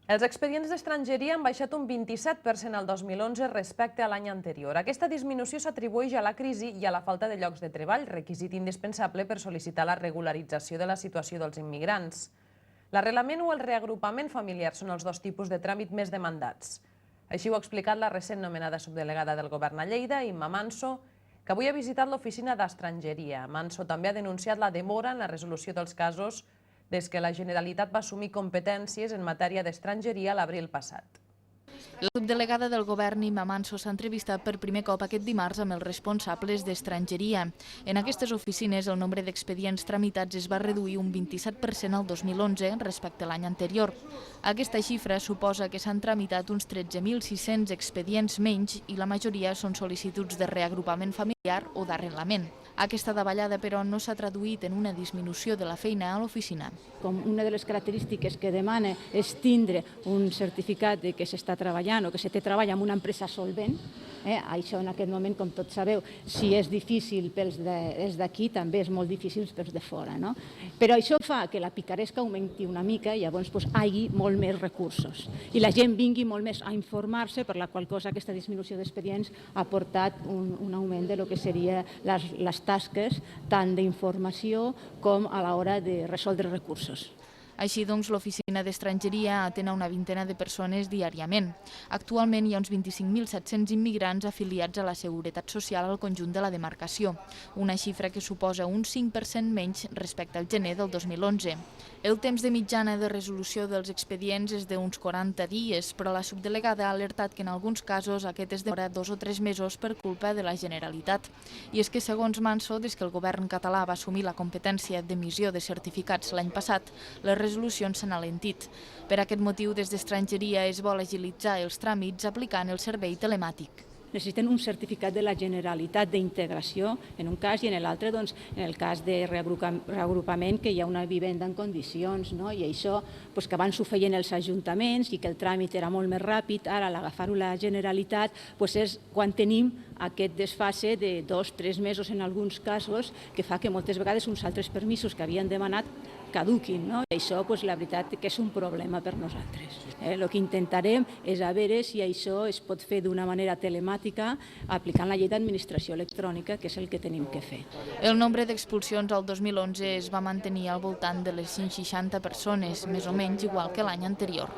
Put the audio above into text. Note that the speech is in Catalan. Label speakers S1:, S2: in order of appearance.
S1: Els expedients d'estrangeria han baixat un 27% al 2011 respecte a l'any anterior. Aquesta disminució s'atribueix a la crisi i a la falta de llocs de treball, requisit indispensable per sol·licitar la regularització de la situació dels immigrants. L'arrelament o el reagrupament familiar són els dos tipus de tràmit més demandats. Així ho ha explicat la recent nomenada subdelegada del govern a Lleida, Imma Manso, que avui ha visitat l'oficina d'estrangeria. Manso també ha denunciat la demora en la resolució dels casos des que la Generalitat va assumir competències en matèria d'estrangeria a l'abril passat.
S2: La subdelegada del govern, Imma Manso, s'ha entrevistat per primer cop aquest dimarts amb els responsables d'estrangeria. En aquestes oficines, el nombre d'expedients tramitats es va reduir un 27% al 2011 respecte a l'any anterior. Aquesta xifra suposa que s'han tramitat uns 13.600 expedients menys i la majoria són sol·licituds de reagrupament familiar o d'arrelament. Aquesta davallada, però, no s'ha traduït en una disminució de la feina a l'oficina.
S3: Com una de les característiques que demana és tindre un certificat de que s'està treballant o que se té treball en una empresa solvent, això en aquest moment, com tots sabeu, si és difícil pels d'aquí, també és molt difícil pels de fora. No? Però això fa que la picaresca augmenti una mica i llavors hi hagi molt més recursos. I la gent vingui molt més a informar-se, per la qual cosa aquesta disminució d'expedients ha portat un augment de lo que serien les tasques tant d'informació com a l'hora de resoldre recursos.
S2: Així doncs, l'oficina d'estrangeria atén a una vintena de persones diàriament. Actualment hi ha uns 25.700 immigrants afiliats a la Seguretat Social al conjunt de la demarcació, una xifra que suposa un 5% menys respecte al gener del 2011. El temps de mitjana de resolució dels expedients és d'uns 40 dies, però la subdelegada ha alertat que en alguns casos aquest es demora 2 o 3 mesos per culpa de la Generalitat. I és que, segons Manso, des que el govern català va assumir la competència d'emissió de certificats l'any passat, les resolucions s'han alentit. Per aquest motiu, des d'estrangeria es vol agilitzar els tràmits aplicant el servei telemàtic.
S3: Necessiten un certificat de la Generalitat d'integració, en un cas, i en l'altre, doncs, en el cas de reagrupament, que hi ha una vivenda en condicions, no? I això que abans ho feien els ajuntaments i que el tràmit era molt més ràpid, ara a l'agafar-ho la Generalitat és quan tenim aquest desfase de 2 o 3 mesos en alguns casos, que fa que moltes vegades uns altres permisos que havien demanat caduquin. No? I això, la veritat, que és un problema per nosaltres. El que intentarem és a veure si això es pot fer d'una manera telemàtica aplicant la llei d'administració electrònica, que és el que tenim que fer.
S2: El nombre d'expulsions al 2011 es va mantenir al voltant de les 160 persones, més o menys igual que l'any anterior.